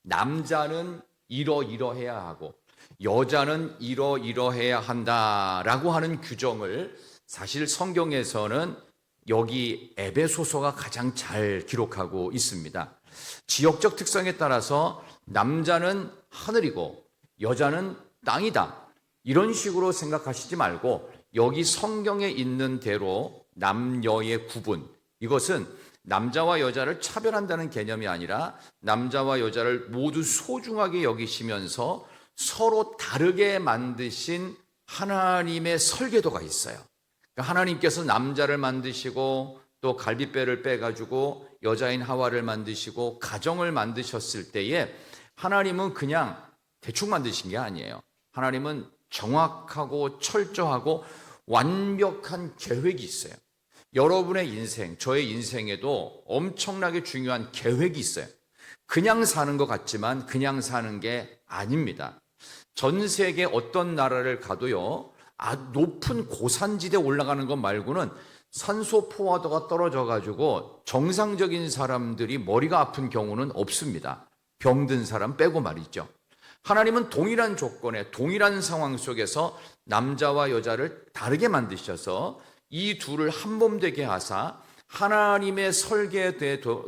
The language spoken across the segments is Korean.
남자는 이러이러해야 하고 여자는 이러이러해야 한다라고 하는 규정을 사실 성경에서는 여기 에베소서가 가장 잘 기록하고 있습니다. 지역적 특성에 따라서 남자는 하늘이고 여자는 땅이다, 이런 식으로 생각하시지 말고 여기 성경에 있는 대로 남녀의 구분, 이것은 남자와 여자를 차별한다는 개념이 아니라 남자와 여자를 모두 소중하게 여기시면서 서로 다르게 만드신 하나님의 설계도가 있어요. 그러니까 하나님께서 남자를 만드시고 또 갈빗배를 빼가지고 여자인 하와를 만드시고 가정을 만드셨을 때에 하나님은 그냥 대충 만드신 게 아니에요. 하나님은 정확하고 철저하고 완벽한 계획이 있어요. 여러분의 인생, 저의 인생에도 엄청나게 중요한 계획이 있어요. 그냥 사는 것 같지만 그냥 사는 게 아닙니다. 전 세계 어떤 나라를 가도요, 높은 고산지대 올라가는 것 말고는 산소 포화도가 떨어져 가지고 정상적인 사람들이 머리가 아픈 경우는 없습니다. 병든 사람 빼고 말이죠. 하나님은 동일한 조건에 동일한 상황 속에서 남자와 여자를 다르게 만드셔서 이 둘을 한 몸 되게 하사 하나님의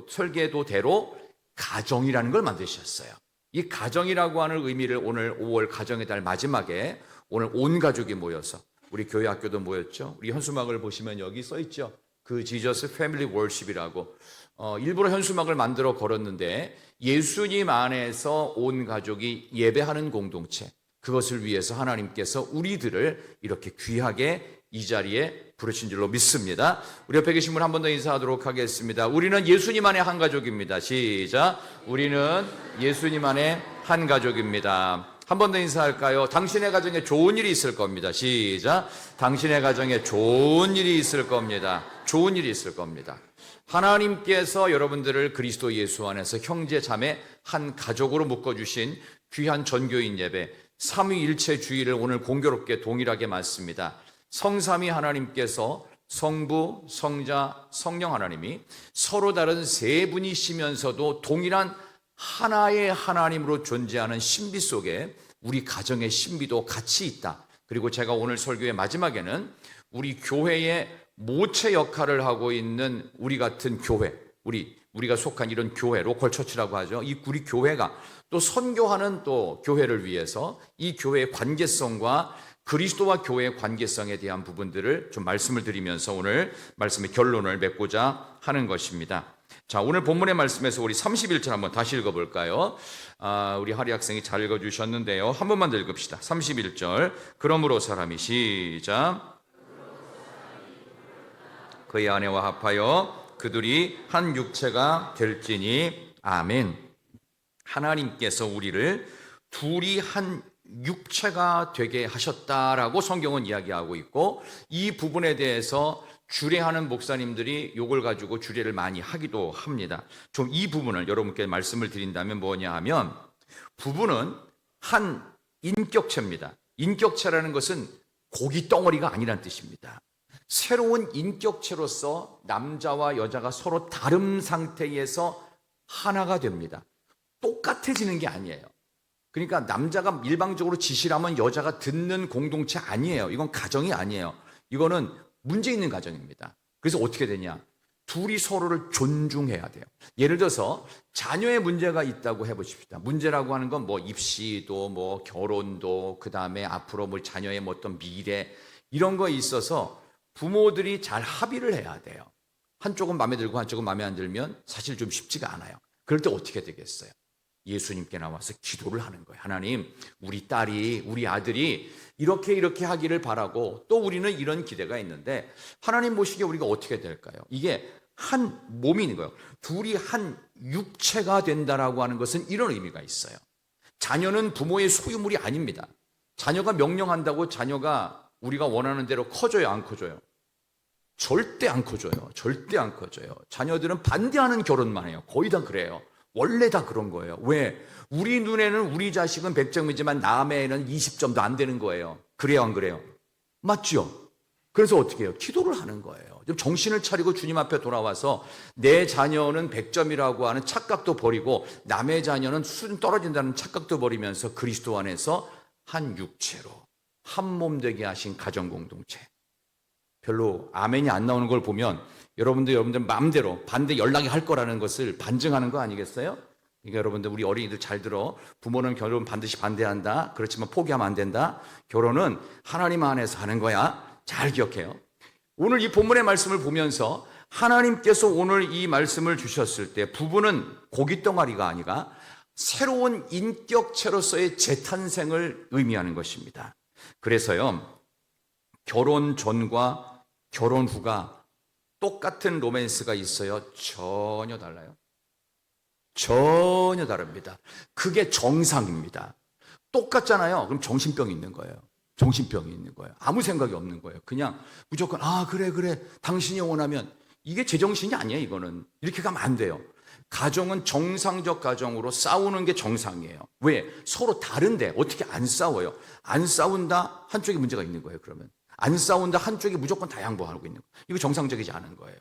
설계도대로 가정이라는 걸 만드셨어요. 이 가정이라고 하는 의미를 오늘 5월 가정의 달 마지막에 오늘 온 가족이 모여서, 우리 교회 학교도 모였죠. 우리 현수막을 보시면 여기 써 있죠. 그 지저스 패밀리 월십이라고 일부러 현수막을 만들어 걸었는데, 예수님 안에서 온 가족이 예배하는 공동체, 그것을 위해서 하나님께서 우리들을 이렇게 귀하게 이 자리에 부르신 줄로 믿습니다. 우리 옆에 계신 분 한 번 더 인사하도록 하겠습니다. 우리는 예수님 안에 한 가족입니다. 시작. 우리는 예수님 안에 한 가족입니다. 한 번 더 인사할까요? 당신의 가정에 좋은 일이 있을 겁니다. 시작. 당신의 가정에 좋은 일이 있을 겁니다. 좋은 일이 있을 겁니다. 하나님께서 여러분들을 그리스도 예수 안에서 형제 자매 한 가족으로 묶어주신 귀한 전교인 예배, 삼위일체주의를 오늘 공교롭게 동일하게 맞습니다. 성삼위 하나님께서 성부, 성자, 성령 하나님이 서로 다른 세 분이시면서도 동일한 하나의 하나님으로 존재하는 신비 속에 우리 가정의 신비도 같이 있다. 그리고 제가 오늘 설교의 마지막에는 우리 교회의 모체 역할을 하고 있는 우리 같은 교회, 우리가 속한 이런 교회, 로컬 처치라고 하죠. 우리 교회가 또 선교하는 또 교회를 위해서 이 교회의 관계성과 그리스도와 교회의 관계성에 대한 부분들을 좀 말씀을 드리면서 오늘 말씀의 결론을 맺고자 하는 것입니다. 자, 오늘 본문의 말씀에서 우리 31절 한번 다시 읽어볼까요? 우리 하리 학생이 잘 읽어주셨는데요. 한 번만 더 읽읍시다. 31절. 그러므로 사람이, 시작. 그의 아내와 합하여 그들이 한 육체가 될지니. 아멘. 하나님께서 우리를 둘이 한 육체가 되게 하셨다라고 성경은 이야기하고 있고, 이 부분에 대해서 주례하는 목사님들이 이걸 가지고 주례를 많이 하기도 합니다. 좀 이 부분을 여러분께 말씀을 드린다면 뭐냐 하면, 부부는 한 인격체입니다. 인격체라는 것은 고기 덩어리가 아니란 뜻입니다. 새로운 인격체로서 남자와 여자가 서로 다른 상태에서 하나가 됩니다. 똑같아지는 게 아니에요. 그러니까 남자가 일방적으로 지시를 하면 여자가 듣는 공동체 아니에요. 이건 가정이 아니에요. 이거는 문제 있는 가정입니다. 그래서 어떻게 되냐? 둘이 서로를 존중해야 돼요. 예를 들어서 자녀의 문제가 있다고 해보십시다. 문제라고 하는 건 뭐 입시도 뭐 결혼도 그 다음에 앞으로 뭐 자녀의 뭐 어떤 미래, 이런 거에 있어서 부모들이 잘 합의를 해야 돼요. 한쪽은 마음에 들고 한쪽은 마음에 안 들면 사실 좀 쉽지가 않아요. 그럴 때 어떻게 되겠어요? 예수님께 나와서 기도를 하는 거예요. 하나님, 우리 딸이, 우리 아들이 이렇게 하기를 바라고, 또 우리는 이런 기대가 있는데 하나님 보시기에 우리가 어떻게 될까요? 이게 한 몸이 있는 거예요. 둘이 한 육체가 된다라고 하는 것은 이런 의미가 있어요. 자녀는 부모의 소유물이 아닙니다. 자녀가 명령한다고 자녀가 우리가 원하는 대로 커져요, 안 커져요? 절대 안 커져요. 절대 안 커져요. 자녀들은 반대하는 결혼만 해요. 거의 다 그래요. 원래 다 그런 거예요. 왜? 우리 눈에는 우리 자식은 100점이지만 남의 애는 20점도 안 되는 거예요. 그래요, 안 그래요? 맞죠? 그래서 어떻게 해요? 기도를 하는 거예요. 좀 정신을 차리고 주님 앞에 돌아와서 내 자녀는 100점이라고 하는 착각도 버리고 남의 자녀는 수준 떨어진다는 착각도 버리면서 그리스도 안에서 한 육체로 한 몸 되게 하신 가정 공동체. 별로 아멘이 안 나오는 걸 보면 여러분들 마음대로 반대 연락이 할 거라는 것을 반증하는 거 아니겠어요? 그러니까 여러분들 우리 어린이들 잘 들어. 부모는 결혼 반드시 반대한다. 그렇지만 포기하면 안 된다. 결혼은 하나님 안에서 하는 거야. 잘 기억해요. 오늘 이 본문의 말씀을 보면서 하나님께서 오늘 이 말씀을 주셨을 때 부부는 고깃덩어리가 아니라 새로운 인격체로서의 재탄생을 의미하는 것입니다. 그래서요, 결혼 전과 결혼 후가 똑같은 로맨스가 있어요? 전혀 달라요. 전혀 다릅니다. 그게 정상입니다. 똑같잖아요. 그럼 정신병이 있는 거예요. 정신병이 있는 거예요. 아무 생각이 없는 거예요. 그냥 무조건 그래 당신이 원하면. 이게 제정신이 아니에요. 이거는 이렇게 가면 안 돼요. 가정은 정상적 가정으로 싸우는 게 정상이에요. 왜? 서로 다른데 어떻게 안 싸워요? 안 싸운다 한쪽에 문제가 있는 거예요. 그러면 안 싸운다 한쪽이 무조건 다 양보하고 있는 거예요. 이거 정상적이지 않은 거예요.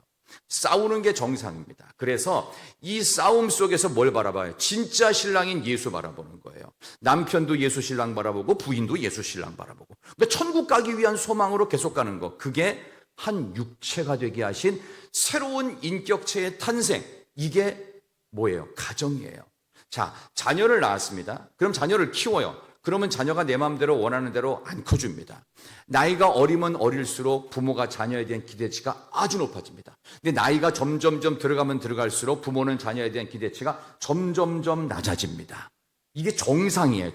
싸우는 게 정상입니다. 그래서 이 싸움 속에서 뭘 바라봐요? 진짜 신랑인 예수 바라보는 거예요. 남편도 예수 신랑 바라보고 부인도 예수 신랑 바라보고. 그러니까 천국 가기 위한 소망으로 계속 가는 거. 그게 한 육체가 되게 하신 새로운 인격체의 탄생. 이게 뭐예요? 가정이에요. 자, 자녀를 낳았습니다. 그럼 자녀를 키워요. 그러면 자녀가 내 마음대로 원하는 대로 안 커줍니다. 나이가 어리면 어릴수록 부모가 자녀에 대한 기대치가 아주 높아집니다. 근데 나이가 점점점 들어가면 들어갈수록 부모는 자녀에 대한 기대치가 점점점 낮아집니다. 이게 정상이에요.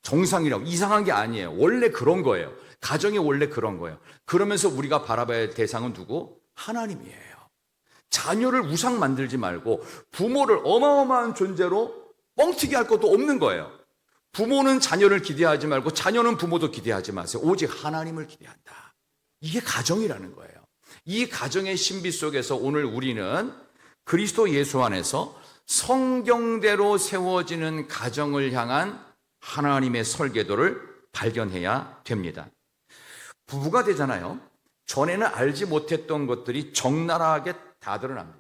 정상이라고 이상한 게 아니에요. 원래 그런 거예요. 가정이 원래 그런 거예요. 그러면서 우리가 바라봐야 할 대상은 누구? 하나님이에요. 자녀를 우상 만들지 말고 부모를 어마어마한 존재로 뻥튀기 할 것도 없는 거예요. 부모는 자녀를 기대하지 말고 자녀는 부모도 기대하지 마세요. 오직 하나님을 기대한다. 이게 가정이라는 거예요. 이 가정의 신비 속에서 오늘 우리는 그리스도 예수 안에서 성경대로 세워지는 가정을 향한 하나님의 설계도를 발견해야 됩니다. 부부가 되잖아요. 전에는 알지 못했던 것들이 적나라하게 다 드러납니다.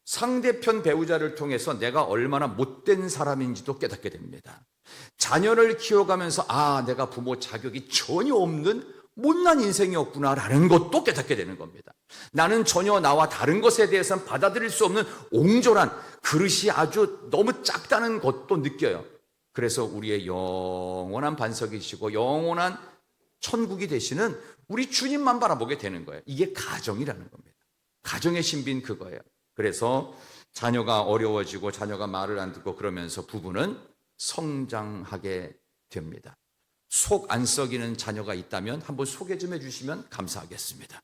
상대편 배우자를 통해서 내가 얼마나 못된 사람인지도 깨닫게 됩니다. 자녀를 키워가면서 내가 부모 자격이 전혀 없는 못난 인생이었구나라는 것도 깨닫게 되는 겁니다. 나는 전혀 나와 다른 것에 대해서는 받아들일 수 없는 옹졸한 그릇이 아주 너무 작다는 것도 느껴요. 그래서 우리의 영원한 반석이시고 영원한 천국이 되시는 우리 주님만 바라보게 되는 거예요. 이게 가정이라는 겁니다. 가정의 신비는 그거예요. 그래서 자녀가 어려워지고 자녀가 말을 안 듣고 그러면서 부부는 성장하게 됩니다. 속 안 썩이는 자녀가 있다면 한번 소개 좀 해주시면 감사하겠습니다.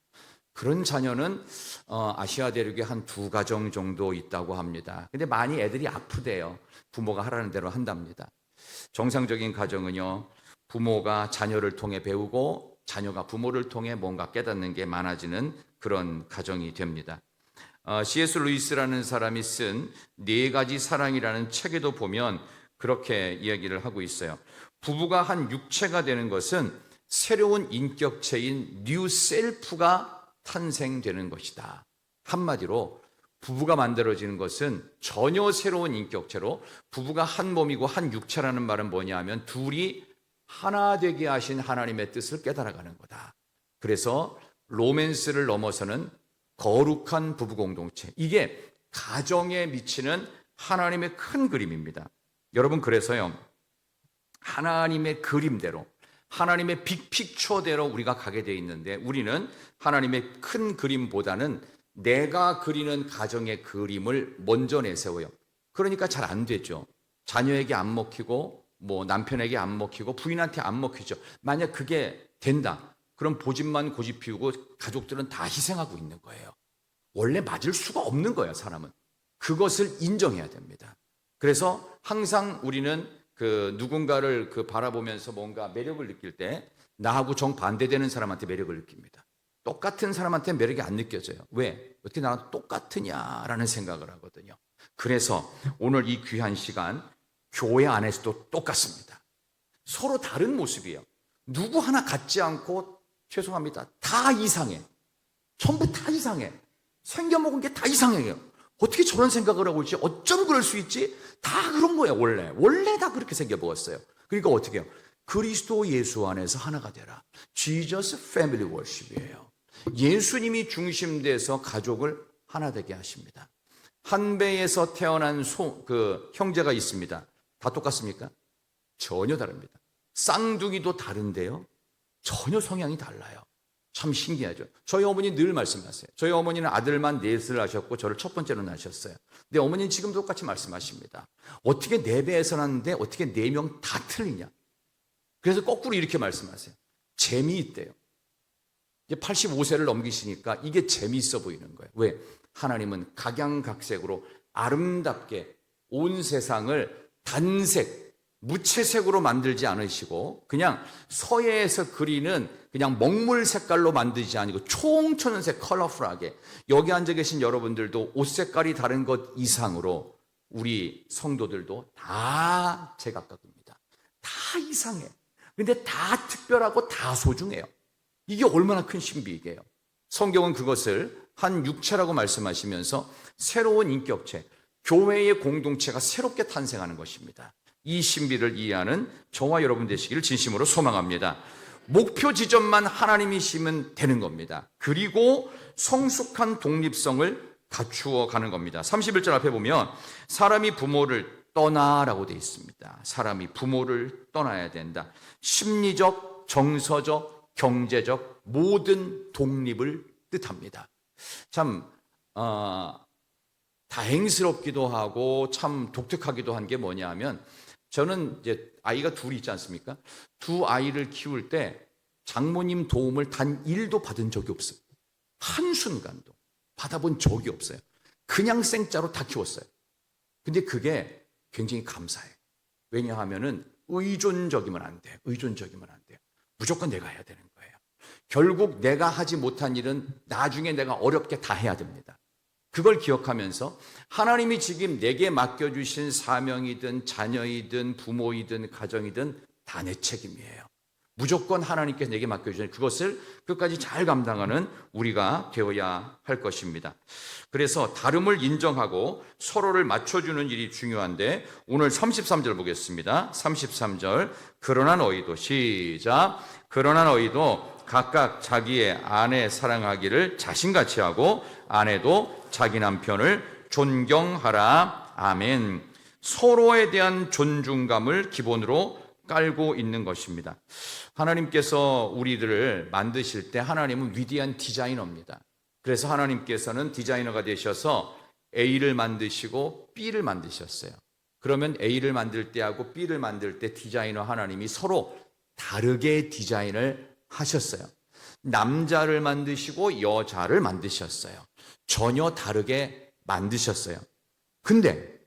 그런 자녀는 아시아 대륙에 한 2가정 정도 있다고 합니다. 근데 많이 애들이 아프대요. 부모가 하라는 대로 한답니다. 정상적인 가정은요, 부모가 자녀를 통해 배우고 자녀가 부모를 통해 뭔가 깨닫는 게 많아지는 그런 가정이 됩니다. C.S. 루이스라는 사람이 쓴 4가지 사랑이라는 책에도 보면 그렇게 이야기를 하고 있어요. 부부가 한 육체가 되는 것은 새로운 인격체인 뉴 셀프가 탄생되는 것이다. 한마디로 부부가 만들어지는 것은 전혀 새로운 인격체로 부부가 한 몸이고 한 육체라는 말은 뭐냐 하면 둘이 하나 되게 하신 하나님의 뜻을 깨달아가는 거다. 그래서 로맨스를 넘어서는 거룩한 부부 공동체. 이게 가정에 미치는 하나님의 큰 그림입니다. 여러분, 그래서요, 하나님의 그림대로, 하나님의 빅픽처대로 우리가 가게 돼 있는데 우리는 하나님의 큰 그림보다는 내가 그리는 가정의 그림을 먼저 내세워요. 그러니까 잘 안 되죠. 자녀에게 안 먹히고 남편에게 안 먹히고 부인한테 안 먹히죠. 만약 그게 된다, 그럼 보집만 고집 피우고 가족들은 다 희생하고 있는 거예요. 원래 맞을 수가 없는 거예요, 사람은. 그것을 인정해야 됩니다. 그래서 항상 우리는 누군가를 바라보면서 뭔가 매력을 느낄 때 나하고 정반대되는 사람한테 매력을 느낍니다. 똑같은 사람한테 매력이 안 느껴져요. 왜? 어떻게 나랑 똑같으냐라는 생각을 하거든요. 그래서 오늘 이 귀한 시간 교회 안에서도 똑같습니다. 서로 다른 모습이에요. 누구 하나 같지 않고 죄송합니다. 다 이상해. 전부 다 이상해. 생겨먹은 게 다 이상해요. 어떻게 저런 생각을 하고 있지? 어쩜 그럴 수 있지? 다 그런 거예요, 원래. 원래 다 그렇게 생겨먹었어요. 그러니까 어떻게 해요? 그리스도 예수 안에서 하나가 되라. Jesus Family Worship이에요. 예수님이 중심돼서 가족을 하나 되게 하십니다. 한 배에서 태어난 형제가 있습니다. 다 똑같습니까? 전혀 다릅니다. 쌍둥이도 다른데요, 전혀 성향이 달라요. 참 신기하죠. 저희 어머니 늘 말씀하세요. 저희 어머니는 아들만 넷을 낳으셨고 저를 첫 번째로 낳으셨어요. 근데 어머니는 지금 똑같이 말씀하십니다. 어떻게 네 배에서 낳는데 어떻게 네 명 다 틀리냐. 그래서 거꾸로 이렇게 말씀하세요. 재미있대요. 이제 85세를 넘기시니까 이게 재미있어 보이는 거예요. 왜? 하나님은 각양각색으로 아름답게 온 세상을 단색, 무채색으로 만들지 않으시고 그냥 서예에서 그리는 그냥 먹물 색깔로 만들지 아니고 총천연색 컬러풀하게, 여기 앉아 계신 여러분들도 옷 색깔이 다른 것 이상으로 우리 성도들도 다 제각각입니다. 다 이상해. 근데 다 특별하고 다 소중해요. 이게 얼마나 큰 신비이게요. 성경은 그것을 한 육체라고 말씀하시면서 새로운 인격체, 교회의 공동체가 새롭게 탄생하는 것입니다. 이 신비를 이해하는 저와 여러분 되시기를 진심으로 소망합니다. 목표 지점만 하나님이시면 되는 겁니다. 그리고 성숙한 독립성을 갖추어 가는 겁니다. 31절 앞에 보면 사람이 부모를 떠나라고 되어 있습니다. 사람이 부모를 떠나야 된다. 심리적, 정서적, 경제적 모든 독립을 뜻합니다. 참 다행스럽기도 하고 참 독특하기도 한 게 뭐냐 하면, 저는 이제 아이가 둘이 있지 않습니까? 두 아이를 키울 때 장모님 도움을 단 1도 받은 적이 없어요. 한순간도 받아본 적이 없어요. 그냥 생짜로 다 키웠어요. 근데 그게 굉장히 감사해요. 왜냐하면은 의존적이면 안 돼요. 의존적이면 안 돼요. 무조건 내가 해야 되는 거예요. 결국 내가 하지 못한 일은 나중에 내가 어렵게 다 해야 됩니다. 그걸 기억하면서 하나님이 지금 내게 맡겨주신 사명이든 자녀이든 부모이든 가정이든 다 내 책임이에요. 무조건 하나님께서 내게 맡겨주신 그것을 끝까지 잘 감당하는 우리가 되어야 할 것입니다. 그래서 다름을 인정하고 서로를 맞춰주는 일이 중요한데, 오늘 33절 보겠습니다. 33절. 그러나 너희도, 시작. 그러나 너희도 각각 자기의 아내 사랑하기를 자신같이 하고 아내도 자기 남편을 존경하라. 아멘. 서로에 대한 존중감을 기본으로 깔고 있는 것입니다. 하나님께서 우리들을 만드실 때 하나님은 위대한 디자이너입니다. 그래서 하나님께서는 디자이너가 되셔서 A를 만드시고 B를 만드셨어요. 그러면 A를 만들 때하고 B를 만들 때 디자이너 하나님이 서로 다르게 디자인을 하셨어요. 남자를 만드시고 여자를 만드셨어요. 전혀 다르게 만드셨어요. 근데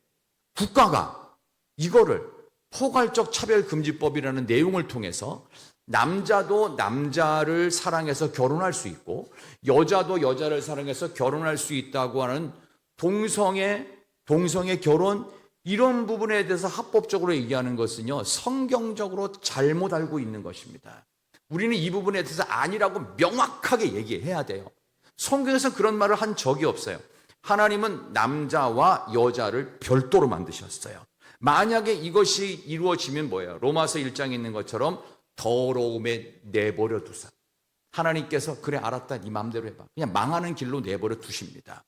국가가 이거를 포괄적 차별금지법이라는 내용을 통해서 남자도 남자를 사랑해서 결혼할 수 있고 여자도 여자를 사랑해서 결혼할 수 있다고 하는 동성애 결혼, 이런 부분에 대해서 합법적으로 얘기하는 것은요, 성경적으로 잘못 알고 있는 것입니다. 우리는 이 부분에 대해서 아니라고 명확하게 얘기해야 돼요. 성경에서 그런 말을 한 적이 없어요. 하나님은 남자와 여자를 별도로 만드셨어요. 만약에 이것이 이루어지면 뭐예요? 로마서 1장에 있는 것처럼 더러움에 내버려 두사. 하나님께서 그래 알았다, 네 마음대로 해봐. 그냥 망하는 길로 내버려 두십니다.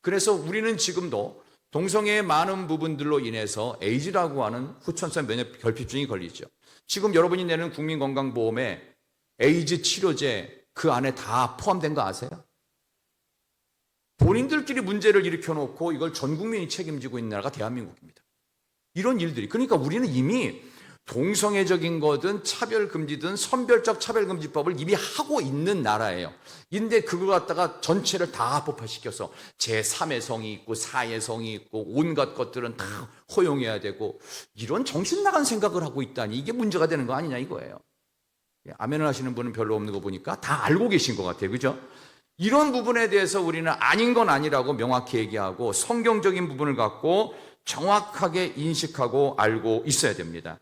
그래서 우리는 지금도 동성애의 많은 부분들로 인해서 에이즈라고 하는 후천성 면역 결핍증이 걸리죠. 지금 여러분이 내는 국민건강보험에 에이즈 치료제 그 안에 다 포함된 거 아세요? 본인들끼리 문제를 일으켜놓고 이걸 전 국민이 책임지고 있는 나라가 대한민국입니다. 이런 일들이. 그러니까 우리는 이미 동성애적인 거든 차별금지든 선별적 차별금지법을 이미 하고 있는 나라예요. 근데 그거 갖다가 전체를 다 합법화시켜서 제3의 성이 있고 4의 성이 있고 온갖 것들은 다 허용해야 되고, 이런 정신 나간 생각을 하고 있다니 이게 문제가 되는 거 아니냐 이거예요. 아멘을 하시는 분은 별로 없는 거 보니까 다 알고 계신 것 같아요. 그죠? 이런 부분에 대해서 우리는 아닌 건 아니라고 명확히 얘기하고 성경적인 부분을 갖고 정확하게 인식하고 알고 있어야 됩니다.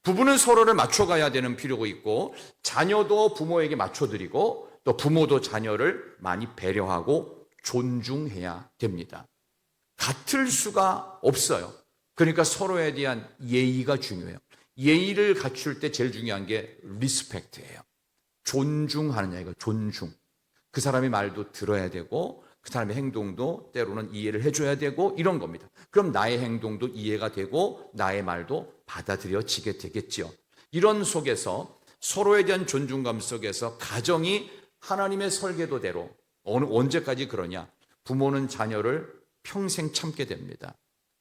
부부는 서로를 맞춰가야 되는 필요가 있고 자녀도 부모에게 맞춰드리고 또 부모도 자녀를 많이 배려하고 존중해야 됩니다. 같을 수가 없어요. 그러니까 서로에 대한 예의가 중요해요. 예의를 갖출 때 제일 중요한 게 리스펙트예요. 존중하느냐, 이거 존중. 그 사람의 말도 들어야 되고 그 사람의 행동도 때로는 이해를 해줘야 되고 이런 겁니다. 그럼 나의 행동도 이해가 되고 나의 말도 받아들여지게 되겠죠. 이런 속에서 서로에 대한 존중감 속에서 가정이 하나님의 설계도대로 언제까지 그러냐? 부모는 자녀를 평생 참게 됩니다.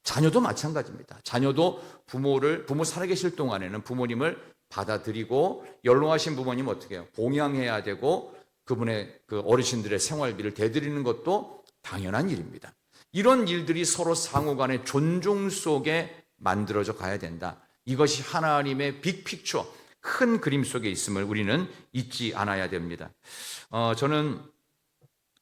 자녀도 마찬가지입니다. 자녀도 부모 살아계실 동안에는 부모님을 받아들이고 연로하신 부모님 어떻게 해요? 봉양해야 되고 그분의 그 어르신들의 생활비를 대드리는 것도 당연한 일입니다. 이런 일들이 서로 상호간의 존중 속에 만들어져 가야 된다. 이것이 하나님의 빅픽처, 큰 그림 속에 있음을 우리는 잊지 않아야 됩니다. 저는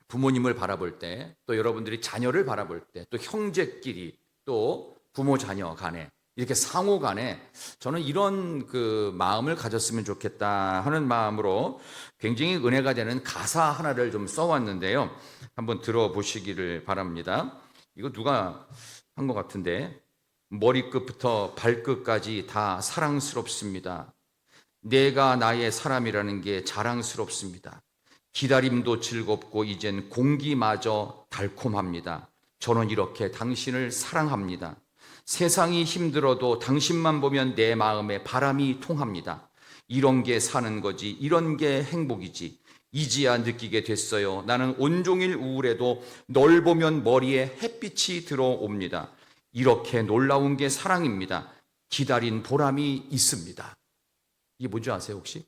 부모님을 바라볼 때, 또 여러분들이 자녀를 바라볼 때, 또 형제끼리, 또 부모 자녀 간에 이렇게 상호 간에 저는 이런 그 마음을 가졌으면 좋겠다 하는 마음으로 굉장히 은혜가 되는 가사 하나를 좀 써왔는데요. 한번 들어보시기를 바랍니다. 이거 누가 한 것 같은데, 머리끝부터 발끝까지 다 사랑스럽습니다. 내가 나의 사람이라는 게 자랑스럽습니다. 기다림도 즐겁고 이젠 공기마저 달콤합니다. 저는 이렇게 당신을 사랑합니다. 세상이 힘들어도 당신만 보면 내 마음에 바람이 통합니다. 이런 게 사는 거지, 이런 게 행복이지. 이제야 느끼게 됐어요. 나는 온종일 우울해도 널 보면 머리에 햇빛이 들어옵니다. 이렇게 놀라운 게 사랑입니다. 기다린 보람이 있습니다. 이게 뭔지 아세요 혹시?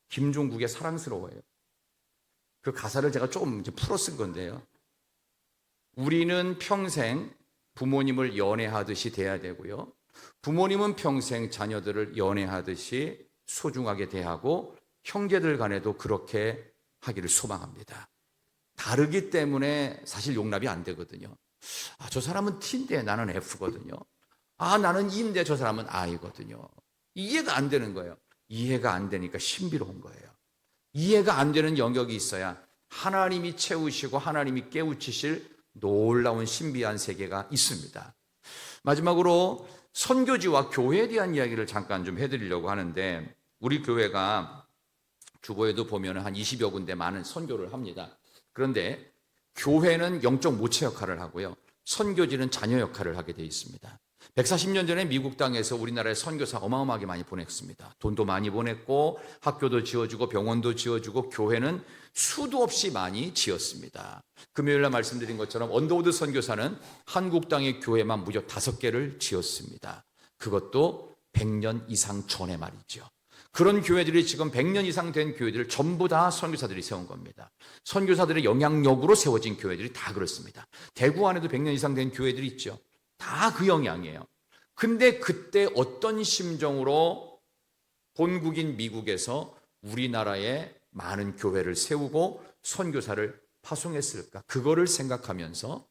김종국의 사랑스러워요. 그 가사를 제가 조금 풀어 쓴 건데요. 우리는 평생 부모님을 연애하듯이 대해야 되고요. 부모님은 평생 자녀들을 연애하듯이 소중하게 대하고 형제들 간에도 그렇게 하기를 소망합니다. 다르기 때문에 사실 용납이 안 되거든요. 저 사람은 T인데 나는 F거든요. 나는 E인데 저 사람은 I거든요. 이해가 안 되는 거예요. 이해가 안 되니까 신비로운 거예요. 이해가 안 되는 영역이 있어야 하나님이 채우시고 하나님이 깨우치실 놀라운 신비한 세계가 있습니다. 마지막으로 선교지와 교회에 대한 이야기를 잠깐 좀 해드리려고 하는데, 우리 교회가 주보에도 보면 한 20여 군데 많은 선교를 합니다. 그런데 교회는 영적 모체 역할을 하고요, 선교지는 자녀 역할을 하게 되어 있습니다. 140년 전에 미국 땅에서 우리나라에 선교사 어마어마하게 많이 보냈습니다. 돈도 많이 보냈고 학교도 지어주고 병원도 지어주고 교회는 수도 없이 많이 지었습니다. 금요일날 말씀드린 것처럼 언더우드 선교사는 한국 땅의 교회만 무려 5개를 지었습니다. 그것도 100년 이상 전에 말이죠. 그런 교회들이 지금 100년 이상 된 교회들을 전부 다 선교사들이 세운 겁니다. 선교사들의 영향력으로 세워진 교회들이 다 그렇습니다. 대구 안에도 100년 이상 된 교회들이 있죠. 다 그 영향이에요. 근데 그때 어떤 심정으로 본국인 미국에서 우리나라에 많은 교회를 세우고 선교사를 파송했을까? 그거를 생각하면서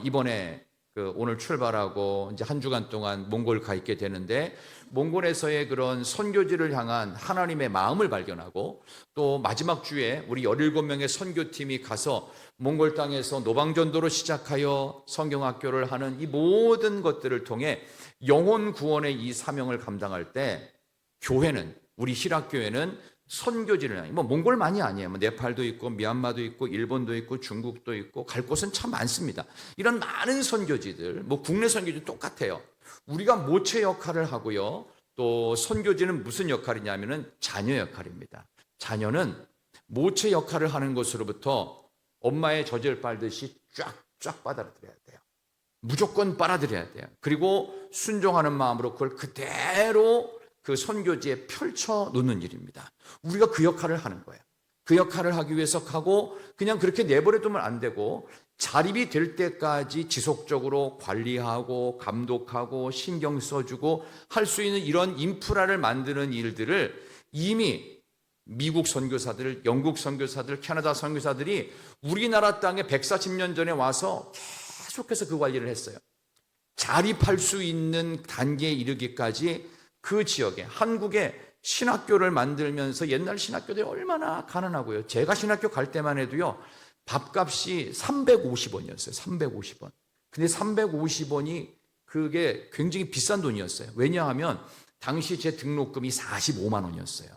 이번에 오늘 출발하고 이제 한 주간 동안 몽골 가 있게 되는데, 몽골에서의 그런 선교지를 향한 하나님의 마음을 발견하고, 또 마지막 주에 우리 17명의 선교팀이 가서 몽골 땅에서 노방전도로 시작하여 성경학교를 하는 이 모든 것들을 통해 영혼 구원의 이 사명을 감당할 때, 교회는, 우리 희락교회는 선교지를, 몽골만이 아니에요. 네팔도 있고 미얀마도 있고 일본도 있고 중국도 있고 갈 곳은 참 많습니다. 이런 많은 선교지들, 국내 선교지 똑같아요. 우리가 모체 역할을 하고요, 또 선교지는 무슨 역할이냐면은 자녀 역할입니다. 자녀는 모체 역할을 하는 것으로부터 엄마의 젖을 빨듯이 쫙쫙 빨아들여야 돼요. 무조건 빨아들여야 돼요. 그리고 순종하는 마음으로 그걸 그대로 그 선교지에 펼쳐 놓는 일입니다. 우리가 그 역할을 하는 거예요. 그 역할을 하기 위해서 가고, 그냥 그렇게 내버려 두면 안 되고 자립이 될 때까지 지속적으로 관리하고 감독하고 신경 써주고 할 수 있는 이런 인프라를 만드는 일들을 이미 미국 선교사들, 영국 선교사들, 캐나다 선교사들이 우리나라 땅에 140년 전에 와서 계속해서 그 관리를 했어요. 자립할 수 있는 단계에 이르기까지 그 지역에 한국에 신학교를 만들면서 옛날 신학교들이 얼마나 가난하고요. 제가 신학교 갈 때만 해도요. 밥값이 350원이었어요. 350원. 근데 350원이 그게 굉장히 비싼 돈이었어요. 왜냐하면 당시 제 등록금이 45만 원이었어요.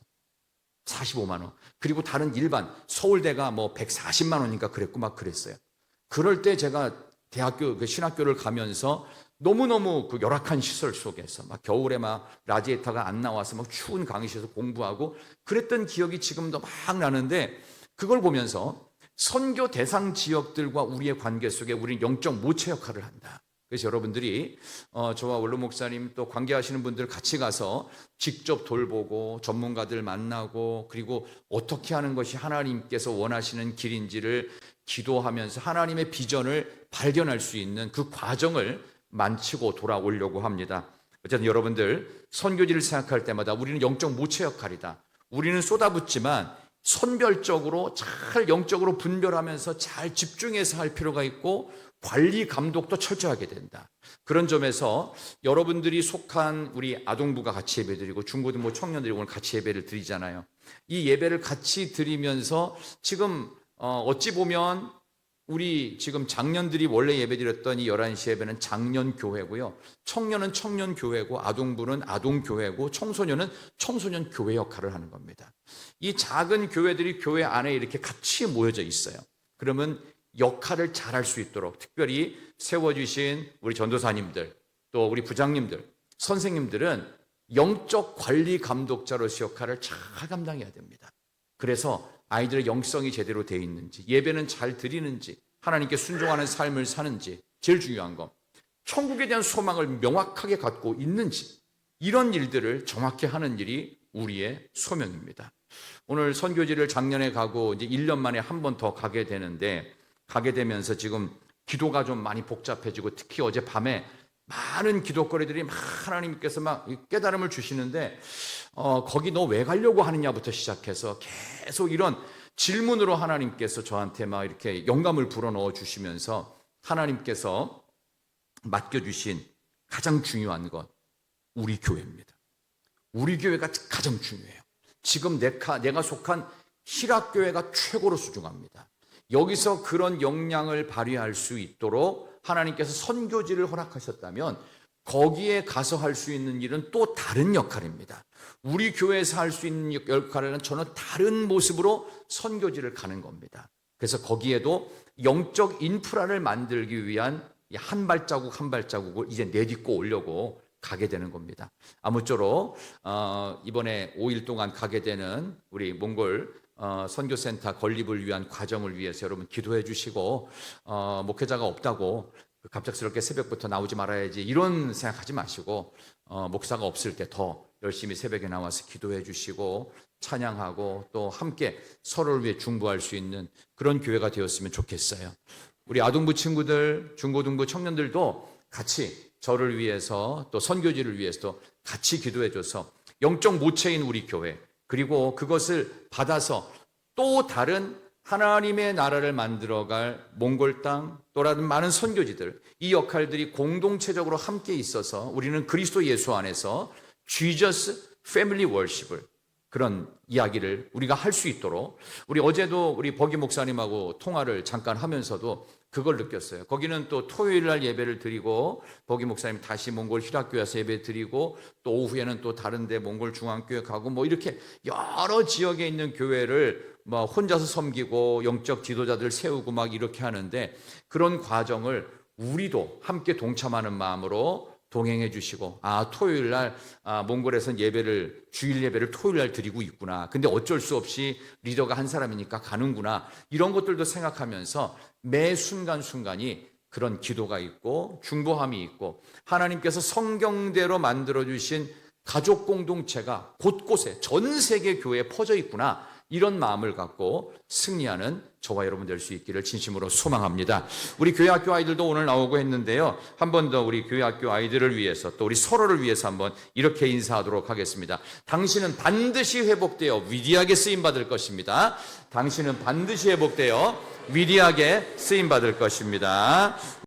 45만 원. 그리고 다른 일반 서울대가 뭐 140만 원인가 그랬고 막 그랬어요. 그럴 때 제가 대학교 그 신학교를 가면서 너무너무 그 열악한 시설 속에서 막 겨울에 막 라디에이터가 안 나와서 막 추운 강의실에서 공부하고 그랬던 기억이 지금도 막 나는데, 그걸 보면서 선교 대상 지역들과 우리의 관계 속에 우리는 영적 모체 역할을 한다. 그래서 여러분들이 저와 원로 목사님 또 관계하시는 분들 같이 가서 직접 돌보고 전문가들 만나고, 그리고 어떻게 하는 것이 하나님께서 원하시는 길인지를 기도하면서 하나님의 비전을 발견할 수 있는 그 과정을 마치고 돌아오려고 합니다. 어쨌든 여러분들 선교지를 생각할 때마다 우리는 영적 모체 역할이다. 우리는 쏟아붓지만 선별적으로 잘 영적으로 분별하면서 잘 집중해서 할 필요가 있고, 관리 감독도 철저하게 된다. 그런 점에서 여러분들이 속한 우리 아동부가 같이 예배드리고 중고등부 청년들이 오늘 같이 예배를 드리잖아요. 이 예배를 같이 드리면서 지금 어찌 보면 우리 지금 장년들이 원래 예배드렸던 이 11시 예배는 장년교회고요. 청년은 청년교회고, 아동부는 아동교회고, 청소년은 청소년교회 역할을 하는 겁니다. 이 작은 교회들이 교회 안에 이렇게 같이 모여져 있어요. 그러면 역할을 잘할 수 있도록 특별히 세워주신 우리 전도사님들, 또 우리 부장님들, 선생님들은 영적 관리 감독자로서 역할을 잘 감당해야 됩니다. 그래서 아이들의 영성이 제대로 되어 있는지, 예배는 잘 드리는지, 하나님께 순종하는 삶을 사는지, 제일 중요한 거 천국에 대한 소망을 명확하게 갖고 있는지, 이런 일들을 정확히 하는 일이 우리의 소명입니다. 오늘 선교지를 작년에 가고 이제 1년 만에 한 번 더 가게 되는데, 가게 되면서 지금 기도가 좀 많이 복잡해지고, 특히 어젯밤에 많은 기도거리들이 막 하나님께서 막 깨달음을 주시는데, 거기 너 왜 가려고 하느냐부터 시작해서 계속 이런 질문으로 하나님께서 저한테 막 이렇게 영감을 불어넣어 주시면서, 하나님께서 맡겨주신 가장 중요한 것, 우리 교회입니다. 우리 교회가 가장 중요해요. 지금 내가 속한 희락교회가 최고로 소중합니다. 여기서 그런 역량을 발휘할 수 있도록 하나님께서 선교지를 허락하셨다면 거기에 가서 할 수 있는 일은 또 다른 역할입니다. 우리 교회에서 할 수 있는 역할은 전혀 다른 모습으로 선교지를 가는 겁니다. 그래서 거기에도 영적 인프라를 만들기 위한 한 발자국 한 발자국을 이제 내딛고 오려고 가게 되는 겁니다. 아무쪼록 이번에 5일 동안 가게 되는 우리 몽골 선교센터 건립을 위한 과정을 위해서 여러분 기도해 주시고, 목회자가 없다고 갑작스럽게 새벽부터 나오지 말아야지 이런 생각하지 마시고, 목사가 없을 때 더 열심히 새벽에 나와서 기도해 주시고 찬양하고 또 함께 서로를 위해 중보할 수 있는 그런 교회가 되었으면 좋겠어요. 우리 아동부 친구들, 중고등부 청년들도 같이 저를 위해서 또 선교지를 위해서도 같이 기도해 줘서 영적 모체인 우리 교회, 그리고 그것을 받아서 또 다른 하나님의 나라를 만들어갈 몽골 땅, 또 다른 많은 선교지들, 이 역할들이 공동체적으로 함께 있어서 우리는 그리스도 예수 안에서 Jesus Family Worship을, 그런 이야기를 우리가 할 수 있도록, 우리 어제도 우리 버기 목사님하고 통화를 잠깐 하면서도 그걸 느꼈어요. 거기는 또 토요일 날 예배를 드리고, 버기 목사님 다시 몽골 희락교회에서 예배 드리고, 또 오후에는 또 다른데 몽골 중앙교회 가고, 뭐 이렇게 여러 지역에 있는 교회를 뭐 혼자서 섬기고 영적 지도자들 세우고 막 이렇게 하는데, 그런 과정을 우리도 함께 동참하는 마음으로 동행해 주시고, 토요일 날 몽골에서는 주일 예배를 토요일 날 드리고 있구나. 근데 어쩔 수 없이 리더가 한 사람이니까 가는구나. 이런 것들도 생각하면서 매 순간순간이 그런 기도가 있고 중보함이 있고, 하나님께서 성경대로 만들어 주신 가족 공동체가 곳곳에 전 세계 교회에 퍼져 있구나. 이런 마음을 갖고 승리하는 저와 여러분 될 수 있기를 진심으로 소망합니다. 우리 교회학교 아이들도 오늘 나오고 했는데요. 한 번 더 우리 교회학교 아이들을 위해서, 또 우리 서로를 위해서 한번 이렇게 인사하도록 하겠습니다. 당신은 반드시 회복되어 위대하게 쓰임받을 것입니다. 당신은 반드시 회복되어 위대하게 쓰임받을 것입니다.